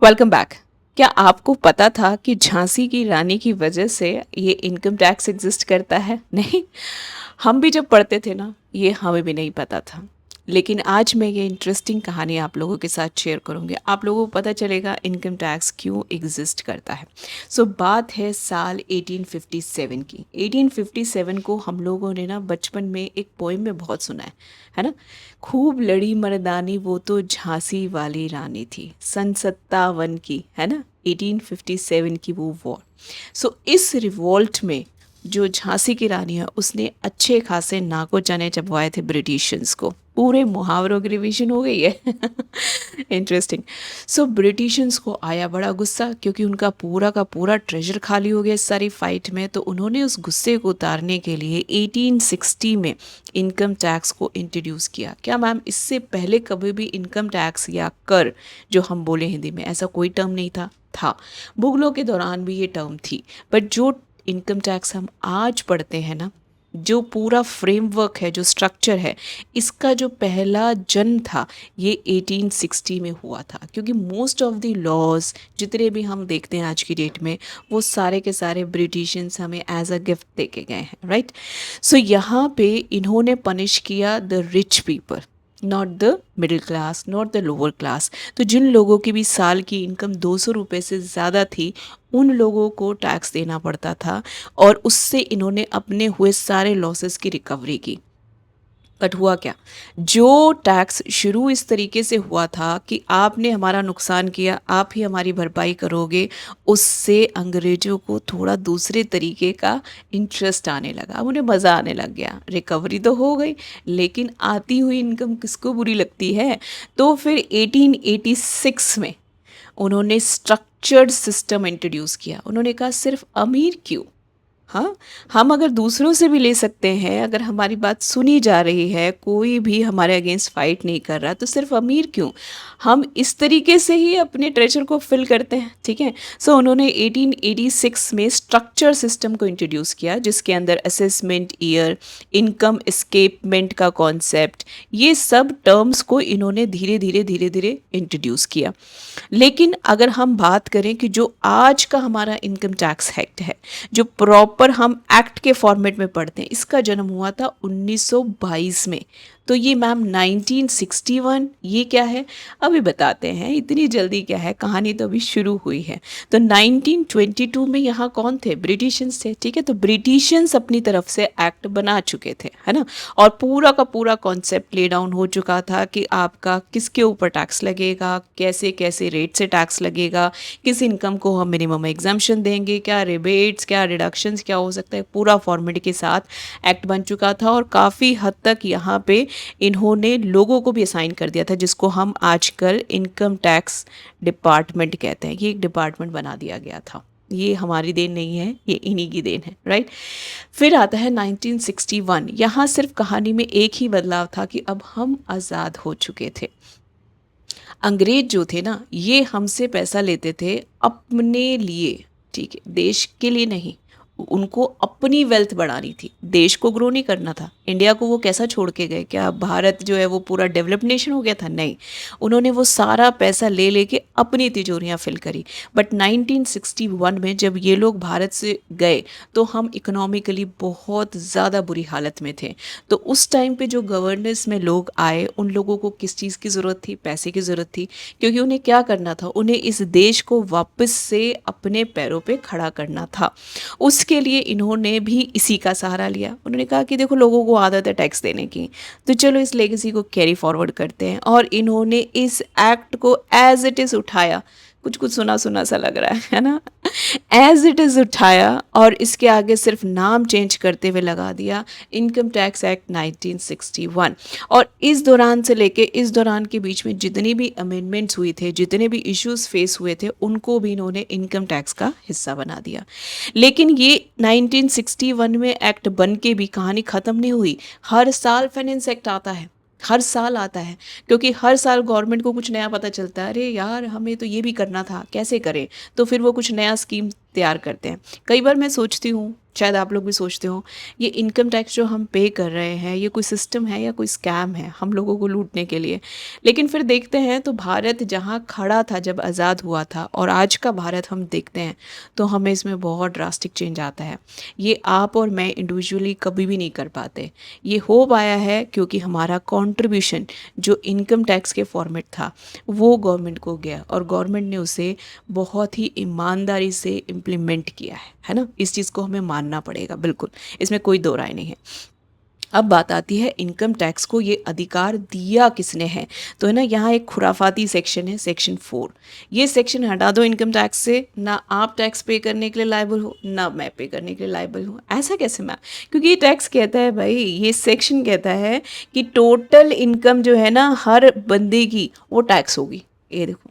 Welcome back. क्या आपको पता था कि झांसी की रानी की वजह से ये इनकम टैक्स एग्जिस्ट करता है? नहीं, हम भी जब पढ़ते थे ना, ये हमें भी नहीं पता था। लेकिन आज मैं ये इंटरेस्टिंग कहानी आप लोगों के साथ शेयर करूंगी। आप लोगों को पता चलेगा इनकम टैक्स क्यों एग्जिस्ट करता है। बात है साल 1857 की। 1857 को हम लोगों ने ना बचपन में एक पोइम में बहुत सुना है ना? खूब लड़ी मर्दानी वो तो झांसी वाली रानी थी, सन 57 की, है ना? 1857 की वो वॉर। इस रिवॉल्ट में जो झांसी की रानी है उसने अच्छे खासे नाको चने चबवाए थे ब्रिटिशर्स को। पूरे मुहावरों की रिवीजन हो गई है। इंटरेस्टिंग। ब्रिटिशर्स को आया बड़ा गुस्सा, क्योंकि उनका पूरा का पूरा ट्रेजर खाली हो गया इस सारी फाइट में। तो उन्होंने उस गुस्से को उतारने के लिए 1860 में इनकम टैक्स को इंट्रोड्यूस किया। क्या मैम, इससे पहले कभी भी इनकम टैक्स या कर, जो हम बोले हिंदी में, ऐसा कोई टर्म नहीं था? मुगलों के दौरान भी ये टर्म थी। बट जो इनकम टैक्स हम आज पढ़ते हैं ना, जो पूरा फ्रेमवर्क है, जो स्ट्रक्चर है, इसका जो पहला जन्म था ये 1860 में हुआ था। क्योंकि मोस्ट ऑफ द लॉज जितने भी हम देखते हैं आज की डेट में, वो सारे के सारे ब्रिटिशियंस हमें एज अ गिफ्ट दे के गए हैं, राइट? यहाँ पे इन्होंने पनिश किया the rich people, not the middle class, not the lower class. तो जिन लोगों की भी साल की इनकम 200 रुपये से ज़्यादा थी, उन लोगों को टैक्स देना पड़ता था, और उससे इन्होंने अपने हुए सारे लॉसेस की रिकवरी की। बट हुआ क्या? जो टैक्स शुरू इस तरीके से हुआ था कि आपने हमारा नुकसान किया, आप ही हमारी भरपाई करोगे, उससे अंग्रेज़ों को थोड़ा दूसरे तरीके का इंटरेस्ट आने लगा। उन्हें मज़ा आने लग गया। रिकवरी तो हो गई, लेकिन आती हुई इनकम किसको बुरी लगती है? तो फिर 1886 में उन्होंने स्ट्रक्चर्ड सिस्टम इंट्रोड्यूस किया। उन्होंने कहा सिर्फ अमीर क्यों? हाँ, हम अगर दूसरों से भी ले सकते हैं, अगर हमारी बात सुनी जा रही है, कोई भी हमारे अगेंस्ट फाइट नहीं कर रहा, तो सिर्फ अमीर क्यों? हम इस तरीके से ही अपने ट्रेजर को फिल करते हैं, ठीक है? उन्होंने 1886 में स्ट्रक्चर सिस्टम को इंट्रोड्यूस किया, जिसके अंदर असेसमेंट ईयर, इनकम एस्केपमेंट का कॉन्सेप्ट, ये सब टर्म्स को इन्होंने धीरे धीरे धीरे धीरे इंट्रोड्यूस किया। लेकिन अगर हम बात करें कि जो आज का हमारा इनकम टैक्स एक्ट है, जो प्रॉपर हम एक्ट के फॉर्मेट में पढ़ते हैं, इसका जन्म हुआ था 1922 में। तो ये मैम 1961, ये क्या है अभी बताते हैं। इतनी जल्दी क्या है, कहानी तो अभी शुरू हुई है। तो 1922 में यहाँ कौन थे? ब्रिटिशर्स थे, ठीक है? तो ब्रिटिशर्स अपनी तरफ से एक्ट बना चुके थे, है ना? और पूरा का पूरा कॉन्सेप्ट ले डाउन हो चुका था कि आपका किसके ऊपर टैक्स लगेगा, कैसे कैसे रेट से टैक्स लगेगा, किस इनकम को हम मिनिमम एग्जाम्पशन देंगे, क्या रिबेट्स, क्या रिडक्शंस, क्या हो सकता है। पूरा फॉर्मेट के साथ एक्ट बन चुका था, और काफ़ी हद तक यहाँ पे इन्होंने लोगों को भी असाइन कर दिया था, जिसको हम आजकल इनकम टैक्स डिपार्टमेंट कहते हैं। ये एक डिपार्टमेंट बना दिया गया था। ये हमारी देन नहीं है, ये इन्हीं की देन है, राइट? फिर आता है 1961। यहाँ सिर्फ कहानी में एक ही बदलाव था कि अब हम आज़ाद हो चुके थे। अंग्रेज जो थे ना, ये हमसे पैसा लेते थे अपने लिए, ठीक है, देश के लिए नहीं। उनको अपनी वेल्थ बढ़ानी थी, देश को ग्रो नहीं करना था। इंडिया को वो कैसा छोड़ के गए? क्या भारत जो है वो पूरा डेवलप्ड नेशन हो गया था? नहीं, उन्होंने वो सारा पैसा ले लेके अपनी तिजोरियां फिल करी। बट 1961 में जब ये लोग भारत से गए, तो हम इकोनॉमिकली बहुत ज़्यादा बुरी हालत में थे। तो उस टाइम पे जो गवर्नेंस में लोग आए, उन लोगों को किस चीज़ की ज़रूरत थी? पैसे की ज़रूरत थी। क्योंकि उन्हें क्या करना था? उन्हें इस देश को वापस से अपने पैरों पे खड़ा करना था। उसके लिए इन्होंने भी इसी का सहारा लिया। उन्होंने कहा कि देखो, लोगों को आदत है टैक्स देने की, तो चलो इस लेगेसी को कैरी फॉरवर्ड करते हैं। और इन्होंने इस एक्ट को एज इट इज़ उठाया। कुछ कुछ सुना सुना सा लग रहा है ना? एज इट इज़ उठाया, और इसके आगे सिर्फ नाम चेंज करते हुए लगा दिया इनकम टैक्स एक्ट 1961। और इस दौरान से लेके इस दौरान के बीच में जितनी भी अमेंडमेंट्स हुई थे, जितने भी इश्यूज फेस हुए थे, उनको भी इन्होंने इनकम टैक्स का हिस्सा बना दिया। लेकिन ये 1961 में एक्ट बन के भी कहानी ख़त्म नहीं हुई। हर साल फाइनेंस एक्ट आता है, हर साल आता है, क्योंकि हर साल गवर्नमेंट को कुछ नया पता चलता है। अरे यार, हमें तो ये भी करना था, कैसे करें? तो फिर वो कुछ नया स्कीम तैयार करते हैं। कई बार मैं सोचती हूँ, शायद आप लोग भी सोचते हो, ये इनकम टैक्स जो हम पे कर रहे हैं ये कोई सिस्टम है या कोई स्कैम है हम लोगों को लूटने के लिए। लेकिन फिर देखते हैं तो भारत जहाँ खड़ा था जब आज़ाद हुआ था और आज का भारत हम देखते हैं तो हमें इसमें बहुत ड्रास्टिक चेंज आता है। ये आप और मैं इंडिविजुअली कभी भी नहीं कर पाते। ये हो पाया है क्योंकि हमारा कंट्रीब्यूशन जो इनकम टैक्स के फॉर्मेट था वो गवर्नमेंट को गया और गवर्नमेंट ने उसे बहुत ही ईमानदारी से इम्प्लीमेंट किया है ना। इस चीज़ को हमें मानना पड़ेगा, बिल्कुल, इसमें कोई दो राय नहीं है। अब बात आती है इनकम टैक्स को ये अधिकार दिया किसने है। तो है ना, यहाँ एक खुराफाती सेक्शन है, सेक्शन 4। ये सेक्शन हटा दो इनकम टैक्स से, ना आप टैक्स पे करने के लिए लायबल हो ना मैं पे करने के लिए लायबल हूँ। ऐसा कैसे मैम? क्योंकि ये टैक्स कहता है भाई, ये सेक्शन कहता है कि टोटल इनकम जो है ना हर बंदे की वो टैक्स होगी। ये देखो,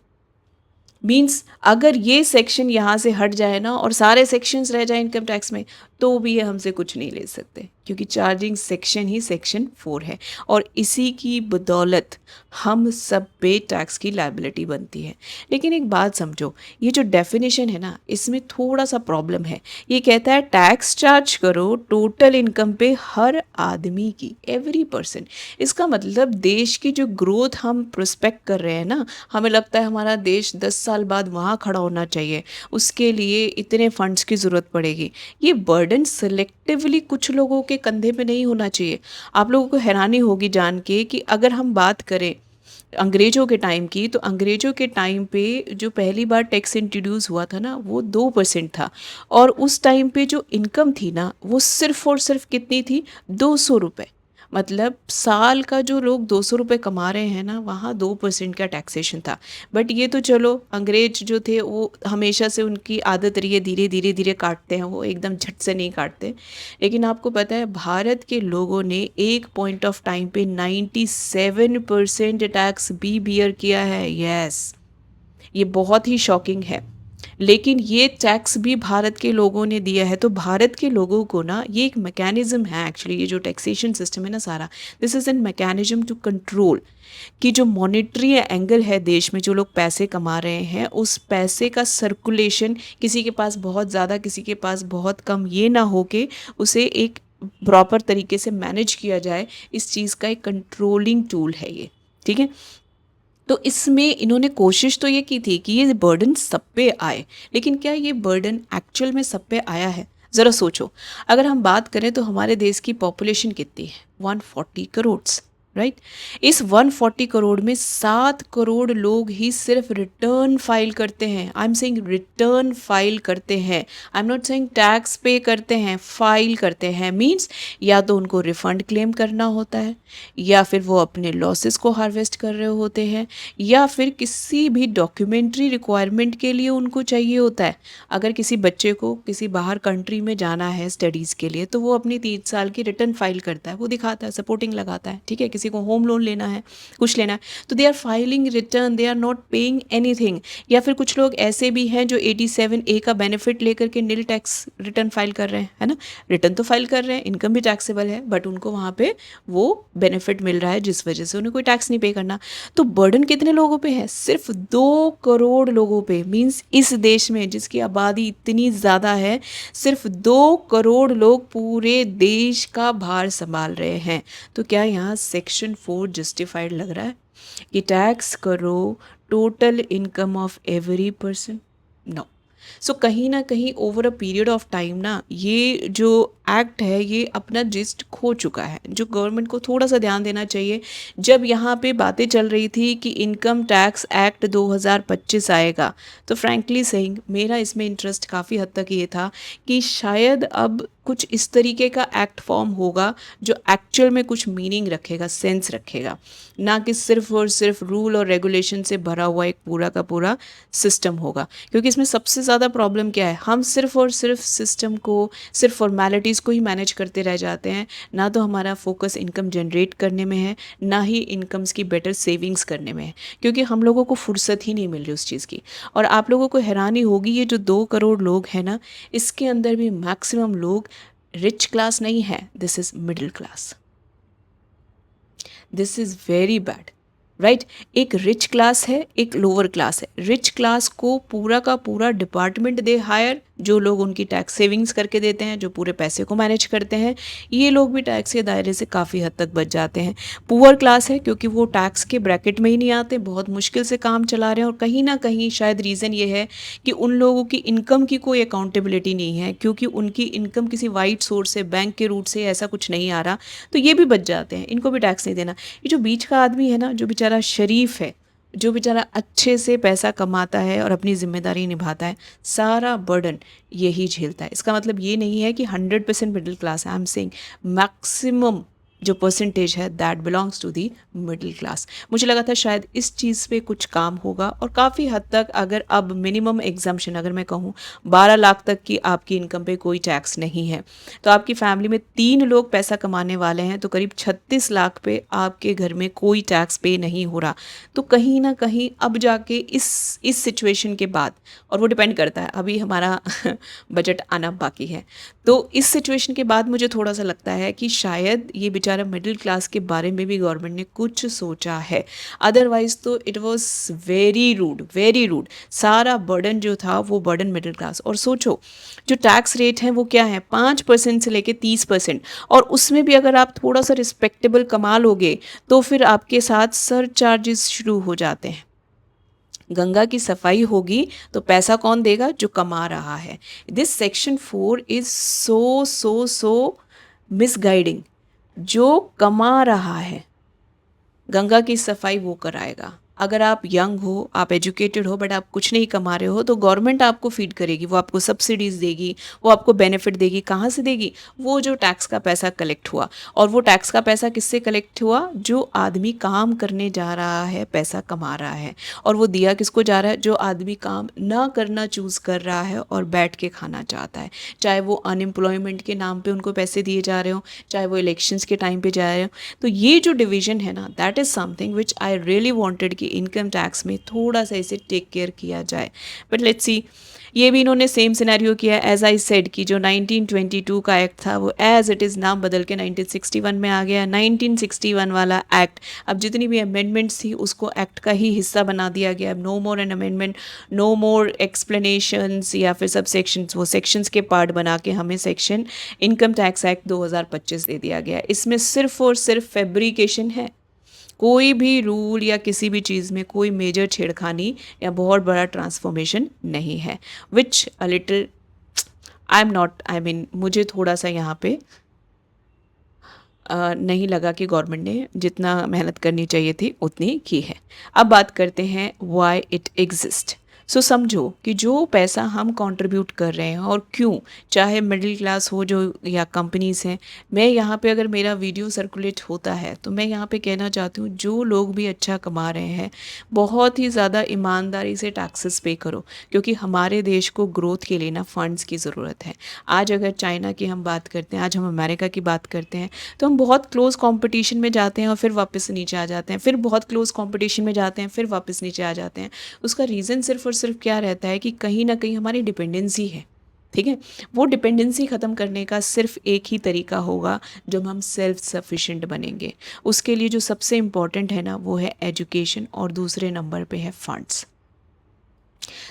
मीन्स अगर ये सेक्शन यहाँ से हट जाए ना और सारे सेक्शंस रह जाए इनकम टैक्स में तो भी ये हमसे कुछ नहीं ले सकते, क्योंकि चार्जिंग सेक्शन ही सेक्शन 4 है और इसी की बदौलत हम सब पे टैक्स की लायबिलिटी बनती है। लेकिन एक बात समझो, ये जो डेफिनेशन है ना इसमें थोड़ा सा प्रॉब्लम है। ये कहता है टैक्स चार्ज करो टोटल इनकम पे हर आदमी की, एवरी पर्सन। इसका मतलब देश की जो ग्रोथ हम प्रोस्पेक्ट कर रहे हैं ना, हमें लगता है हमारा देश 10 साल बाद वहाँ खड़ा होना चाहिए, उसके लिए इतने फंड्स की ज़रूरत पड़ेगी। ये बर्डन सेलेक्टिवली कुछ लोगों के कंधे पे नहीं होना चाहिए। आप लोगों को हैरानी होगी जान के कि अगर हम बात करें अंग्रेज़ों के टाइम की, तो अंग्रेज़ों के टाइम पे जो पहली बार टैक्स इंट्रोड्यूस हुआ था ना वो 2% था और उस टाइम पे जो इनकम थी ना वो सिर्फ़ और सिर्फ कितनी थी, 200 रुपये। मतलब साल का जो लोग 200 रुपये कमा रहे हैं ना वहाँ 2% का टैक्सेशन था। बट ये तो चलो अंग्रेज जो थे वो हमेशा से उनकी आदत रही है धीरे धीरे धीरे काटते हैं, वो एकदम झट से नहीं काटते। लेकिन आपको पता है भारत के लोगों ने एक पॉइंट ऑफ टाइम पे 97% टैक्स भी बियर किया है। यस, ये बहुत ही शॉकिंग है। लेकिन ये टैक्स भी भारत के लोगों ने दिया है। तो भारत के लोगों को ना ये एक मैकेनिज्म है एक्चुअली, ये जो टैक्सेशन सिस्टम है ना सारा, this is an mechanism to control कि जो मॉनेटरी एंगल है देश में, जो लोग पैसे कमा रहे हैं उस पैसे का सर्कुलेशन किसी के पास बहुत ज़्यादा किसी के पास बहुत कम ये ना हो के उसे एक प्रॉपर तरीके से मैनेज किया जाए। इस चीज़ का एक कंट्रोलिंग टूल है ये, ठीक है। तो इसमें इन्होंने कोशिश तो ये की थी कि ये बर्डन सब पे आए, लेकिन क्या ये बर्डन एक्चुअल में सब पे आया है? ज़रा सोचो, अगर हम बात करें तो हमारे देश की पॉपुलेशन कितनी है, 140 करोड़, राइट। इस 140 करोड़ में 7 करोड़ लोग ही सिर्फ रिटर्न फाइल करते हैं। आई एम सेइंग रिटर्न फाइल करते हैं, आई एम नॉट सेइंग टैक्स पे करते हैं, फाइल करते हैं। मीन्स या तो उनको रिफंड क्लेम करना होता है, या फिर वो अपने लॉसेस को हार्वेस्ट कर रहे होते हैं, या फिर किसी भी डॉक्यूमेंट्री रिक्वायरमेंट के लिए उनको चाहिए होता है। अगर किसी बच्चे को किसी बाहर कंट्री में जाना है स्टडीज़ के लिए तो वो अपनी 3 साल की रिटर्न फाइल करता है, वो दिखाता है, सपोर्टिंग लगाता है, ठीक है। किसी को होम लोन लेना है, कुछ लेना है, तो they are filing return, they are not paying anything. या फिर कुछ लोग ऐसे भी हैं जो 87A का बेनिफिट लेकर के नील टैक्स रिटर्न फाइल कर रहे हैं, है ना। रिटर्न तो फाइल कर रहे हैं, इनकम भी टैक्सेबल है, बट उनको वहाँ पे वो बेनिफिट मिल रहा है जिस वजह से उन्हें कोई टैक्स नहीं पे करना। तो बर्डन कितने लोगों पे है? सिर्फ 2 करोड़ लोगों पे। मीन्स इस देश में जिसकी आबादी इतनी ज़्यादा है, सिर्फ 2 करोड़ लोग पूरे देश का भार संभाल रहे हैं। तो क्या यहाँ सेक्शन 4 जस्टिफाइड लग रहा है कि टैक्स करो total income of every person? No. So कहीं ना कहीं over a period of time ना ये जो एक्ट है ये अपना जिस्ट खो चुका है, जो गवर्नमेंट को थोड़ा सा ध्यान देना चाहिए। जब यहाँ पे बातें चल रही थी कि इनकम टैक्स एक्ट 2025 आएगा, तो फ्रैंकली सेइंग मेरा इसमें इंटरेस्ट काफ़ी हद तक ये था कि शायद अब कुछ इस तरीके का एक्ट फॉर्म होगा जो एक्चुअल में कुछ मीनिंग रखेगा, सेंस रखेगा, ना कि सिर्फ और सिर्फ रूल और रेगुलेशन से भरा हुआ एक पूरा का पूरा सिस्टम होगा। क्योंकि इसमें सबसे ज़्यादा प्रॉब्लम क्या है, हम सिर्फ और सिर्फ सिस्टम को, सिर्फ फॉर्मेलिटीज़ को ही मैनेज करते रह जाते हैं। ना तो हमारा फोकस इनकम जनरेट करने में है, ना ही इनकम्स की बेटर सेविंग्स करने में है, क्योंकि हम लोगों को फुर्सत ही नहीं मिल रही उस चीज़ की। और आप लोगों को हैरानी होगी, ये जो 2 करोड़ लोग हैं ना, इसके अंदर भी मैक्सिमम लोग रिच क्लास नहीं है, this is middle class. This is very bad, right. एक रिच क्लास है, एक लोअर क्लास है। रिच क्लास को पूरा का पूरा डिपार्टमेंट दे हायर जो लोग उनकी टैक्स सेविंग्स करके देते हैं, जो पूरे पैसे को मैनेज करते हैं, ये लोग भी टैक्स के दायरे से काफ़ी हद तक बच जाते हैं। पुअर क्लास है क्योंकि वो टैक्स के ब्रैकेट में ही नहीं आते, बहुत मुश्किल से काम चला रहे हैं, और कहीं ना कहीं शायद रीज़न ये है कि उन लोगों की इनकम की कोई अकाउंटेबिलिटी नहीं है, क्योंकि उनकी इनकम किसी वाइट सोर्स से, बैंक के रूट से ऐसा कुछ नहीं आ रहा, तो ये भी बच जाते हैं, इनको भी टैक्स नहीं देना। ये जो बीच का आदमी है ना, जो बेचारा शरीफ है, जो बेचारा अच्छे से पैसा कमाता है और अपनी जिम्मेदारी निभाता है, सारा बर्डन यही झेलता है। इसका मतलब ये नहीं है कि 100% मिडिल क्लास है, आई एम सेइंग मैक्सिमम जो परसेंटेज है that belongs to the middle class. मुझे लगा था शायद इस चीज़ पे कुछ काम होगा, और काफ़ी हद तक अगर अब मिनिमम एग्जाम्पशन अगर मैं कहूँ 12 लाख तक की आपकी इनकम पे कोई टैक्स नहीं है, तो आपकी फैमिली में 3 लोग पैसा कमाने वाले हैं, तो करीब 36 लाख पे आपके घर में कोई टैक्स पे नहीं हो रहा। तो कहीं ना कहीं अब जाके इस सिचुएशन के बाद, और वो डिपेंड करता है, अभी हमारा बजट आना बाकी है, तो इस सिचुएशन के बाद मुझे थोड़ा सा लगता है कि शायद ये बेचारा मिडिल क्लास के बारे में भी गवर्नमेंट ने कुछ सोचा है। अदरवाइज तो it was very rude, very rude. सारा बर्डन जो था वो बर्डन मिडिल क्लास। और सोचो जो टैक्स रेट है वो क्या है, 5% से लेके 30%, और उसमें भी अगर आप थोड़ा सा रिस्पेक्टेबल कमा लोगे तो फिर आपके साथ सर चार्जेस शुरू हो जाते हैं। गंगा की सफाई होगी तो पैसा कौन देगा, जो कमा रहा है। This section 4 is so so so misguiding. जो कमा रहा है गंगा की सफाई वो कराएगा। अगर आप यंग हो, आप एजुकेटेड हो, बट आप कुछ नहीं कमा रहे हो, तो गवर्नमेंट आपको फीड करेगी, वो आपको सब्सिडीज़ देगी, वो आपको बेनिफिट देगी। कहाँ से देगी, वो जो टैक्स का पैसा कलेक्ट हुआ। और वो टैक्स का पैसा किससे कलेक्ट हुआ, जो आदमी काम करने जा रहा है, पैसा कमा रहा है। और वो दिया किसको जा रहा है, जो आदमी काम ना करना चूज़ कर रहा है और बैठ के खाना चाहता है। चाहे वो अनएम्प्लॉयमेंट के नाम पे उनको पैसे दिए जा रहे हो, चाहे वो इलेक्शंस के टाइम पे जा रहे हो। तो ये जो डिवीजन है ना, that is something which I really wanted कि इनकम टैक्स में थोड़ा सा इसे टेक केयर किया जाए। बट लेट्स सी, ये भी इन्होंने सेम सिनेरियो किया। एज आई सेड कि जो 1922 का एक्ट था वो एज इट इज़ नाम बदल के 1961 में आ गया। 1961 वाला एक्ट अब जितनी भी अमेंडमेंट्स थी उसको एक्ट का ही हिस्सा बना दिया गया। No more an amendment, no more explanations या फिर सब सेक्शंस, वो सेक्शंस के पार्ट बना के हमें सेक्शन इनकम टैक्स एक्ट 2025 दे दिया गया। इसमें सिर्फ और सिर्फ फैब्रिकेशन है, कोई भी रूल या किसी भी चीज़ में कोई मेजर छेड़खानी या बहुत बड़ा ट्रांसफॉर्मेशन नहीं है। Which a little I am not, I mean मुझे थोड़ा सा यहाँ पे नहीं लगा कि गवर्नमेंट ने जितना मेहनत करनी चाहिए थी उतनी की है। अब बात करते हैं व्हाई इट एग्जिस्ट। सो समझो कि जो पैसा हम कंट्रीब्यूट कर रहे हैं और क्यों, चाहे मिडिल क्लास हो जो या कंपनीज हैं, मैं यहाँ पे अगर मेरा वीडियो सर्कुलेट होता है तो मैं यहाँ पे कहना चाहती हूँ जो लोग भी अच्छा कमा रहे हैं बहुत ही ज़्यादा ईमानदारी से टैक्सेस पे करो, क्योंकि हमारे देश को ग्रोथ के लिए ना फंड्स की ज़रूरत है। आज अगर चाइना की हम बात करते हैं, आज हम अमेरिका की बात करते हैं, तो हम बहुत क्लोज कंपटीशन में जाते हैं और फिर वापस नीचे आ जाते हैं, फिर बहुत क्लोज कंपटीशन में जाते हैं, फिर वापस नीचे आ जाते हैं। उसका रीज़न सिर्फ और सिर्फ क्या रहता है कि कहीं ना कहीं हमारी डिपेंडेंसी है। ठीक है, वो डिपेंडेंसी ख़त्म करने का सिर्फ एक ही तरीका होगा जब हम सेल्फ सफिशिएंट बनेंगे। उसके लिए जो सबसे इम्पॉर्टेंट है ना वो है एजुकेशन, और दूसरे नंबर पे है फंड्स।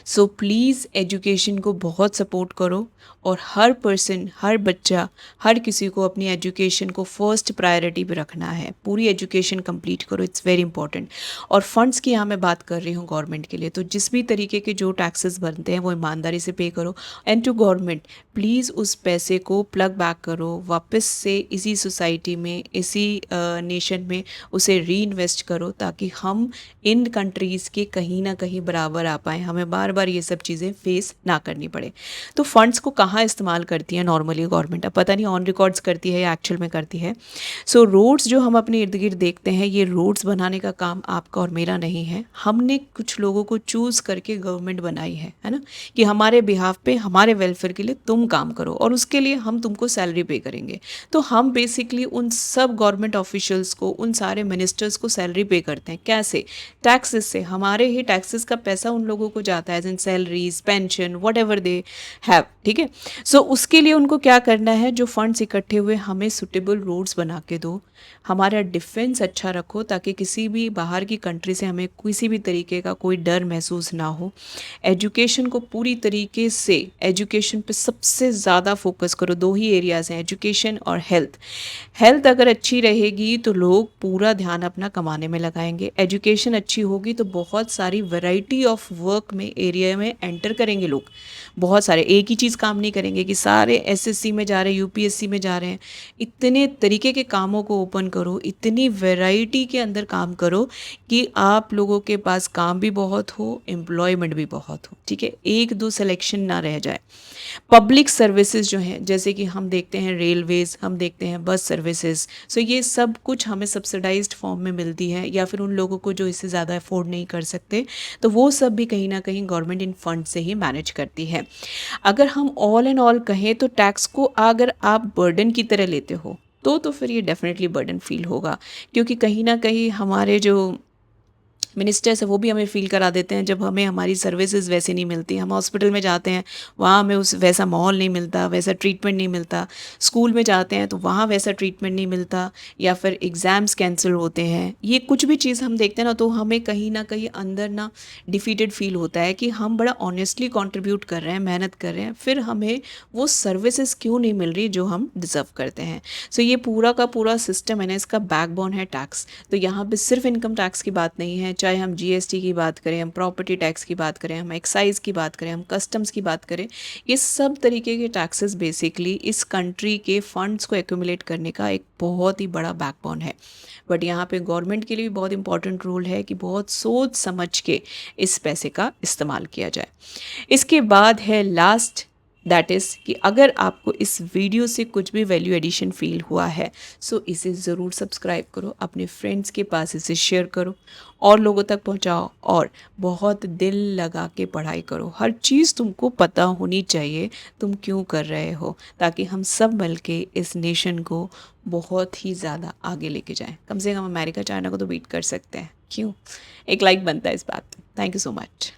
सो प्लीज़ एजुकेशन को बहुत सपोर्ट करो, और हर पर्सन, हर बच्चा, हर किसी को अपनी एजुकेशन को फर्स्ट प्रायोरिटी पे रखना है। पूरी एजुकेशन कंप्लीट करो, इट्स वेरी इंपॉर्टेंट। और फंड्स की यहाँ मैं बात कर रही हूँ गवर्नमेंट के लिए, तो जिस भी तरीके के जो टैक्सेस बनते हैं वो ईमानदारी से पे करो। एंड टू गवर्नमेंट, प्लीज़ उस पैसे को प्लग बैक करो वापस से इसी सोसाइटी में, इसी नेशन में उसे री इन्वेस्ट करो, ताकि हम इन कंट्रीज़ के कहीं ना कहीं बराबर आ पाएँ, हमें बार बार ये सब चीज़ें फेस ना करनी पड़े। तो फंड्स को कहाँ इस्तेमाल करती है नॉर्मली गवर्नमेंट, अब पता नहीं ऑन रिकॉर्ड्स करती है या एक्चुअल में करती है। सो रोड्स जो हम अपने इर्द गिर्द देखते हैं, ये रोड्स बनाने का काम आपका और मेरा नहीं है। हमने कुछ लोगों को चूज़ करके गवर्नमेंट बनाई है ना, कि हमारे बिहाफ पे, हमारे वेलफेयर के लिए तुम काम करो और उसके लिए हम तुमको सैलरी पे करेंगे। तो हम बेसिकली उन सब गवर्नमेंट ऑफिशियल्स को, उन सारे मिनिस्टर्स को सैलरी पे करते हैं। कैसे? टैक्सेस से। हमारे ही टैक्सेस का पैसा उन लोगों को जाता as in salaries, pension, whatever they have, ठीक है। सो उसके लिए उनको क्या करना है, जो फंड्स इकट्ठे हुए हमें सुटेबल रोड्स बना के दो, हमारा डिफेंस अच्छा रखो ताकि किसी भी बाहर की कंट्री से हमें किसी भी तरीके का कोई डर महसूस ना हो। एजुकेशन को पूरी तरीके से, एजुकेशन पे सबसे ज़्यादा फोकस करो। दो ही एरियाज़ हैं, एजुकेशन और हेल्थ। हेल्थ अगर अच्छी रहेगी तो लोग पूरा ध्यान अपना कमाने में लगाएंगे, एजुकेशन अच्छी होगी तो बहुत सारी वैरायटी ऑफ वर्क में एरिया में एंटर करेंगे लोग। बहुत सारे एक ही चीज़ काम नहीं करेंगे कि सारे एसएससी में जा रहे हैं, यूपीएससी में जा रहे हैं। इतने तरीके के कामों को ओपन करो, इतनी वैरायटी के अंदर काम करो कि आप लोगों के पास काम भी बहुत हो, एम्प्लॉयमेंट भी बहुत हो, ठीक है, एक दो सिलेक्शन ना रह जाए। पब्लिक सर्विसेज जो हैं, जैसे कि हम देखते हैं रेलवेज़, हम देखते हैं बस सर्विसेज, सो ये सब कुछ हमें सब्सिडाइज्ड फॉर्म में मिलती है, या फिर उन लोगों को जो इससे ज़्यादा अफोर्ड नहीं कर सकते, तो वो सब भी कहीं ना कहीं गवर्नमेंट इन फंड से ही मैनेज करती है। अगर हम ऑल एंड ऑल कहें तो टैक्स को अगर आप बर्डन की तरह लेते हो तो फिर ये डेफिनेटली बर्डन फील होगा, क्योंकि कहीं ना कहीं हमारे जो मिनिस्टर्स है वो भी हमें फ़ील करा देते हैं जब हमें हमारी सर्विसेज वैसे नहीं मिलती। हम हॉस्पिटल में जाते हैं, वहाँ हमें उस वैसा माहौल नहीं मिलता, वैसा ट्रीटमेंट नहीं मिलता। स्कूल में जाते हैं तो वहाँ वैसा ट्रीटमेंट नहीं मिलता, या फिर एग्ज़ाम्स कैंसिल होते हैं। ये कुछ भी चीज़ हम देखते हैं ना, तो हमें कहीं ना कहीं अंदर ना डिफीटेड फील होता है कि हम बड़ा ऑनेस्टली कंट्रीब्यूट कर रहे हैं, मेहनत कर रहे हैं, फिर हमें वो सर्विसेज क्यों नहीं मिल रही जो हम डिज़र्व करते हैं। सो ये पूरा का पूरा सिस्टम है ना, इसका बैकबोन है टैक्स। तो यहाँ पे सिर्फ इनकम टैक्स की बात नहीं है, चाहे हम जीएसटी की बात करें, हम प्रॉपर्टी टैक्स की बात करें, हम एक्साइज की बात करें, हम कस्टम्स की बात करें, ये सब तरीके के टैक्सेस बेसिकली इस कंट्री के फंड्स को एक्यूमुलेट करने का एक बहुत ही बड़ा बैकबोन है। बट यहाँ पे गवर्नमेंट के लिए भी बहुत इंपॉर्टेंट रोल है कि बहुत सोच समझ के इस पैसे का इस्तेमाल किया जाए। इसके बाद है लास्ट, दैट इज़ कि अगर आपको इस वीडियो से कुछ भी वैल्यू एडिशन फील हुआ है, सो इसे ज़रूर सब्सक्राइब करो, अपने फ्रेंड्स के पास इसे शेयर करो, और लोगों तक पहुंचाओ, और बहुत दिल लगा के पढ़ाई करो। हर चीज़ तुमको पता होनी चाहिए तुम क्यों कर रहे हो, ताकि हम सब मिल के इस नेशन को बहुत ही ज़्यादा आगे लेके जाएं। कम से कम अमेरिका चाइना को तो बीट कर सकते हैं, क्यों? एक लाइक बनता है इस बात। Thank you so much.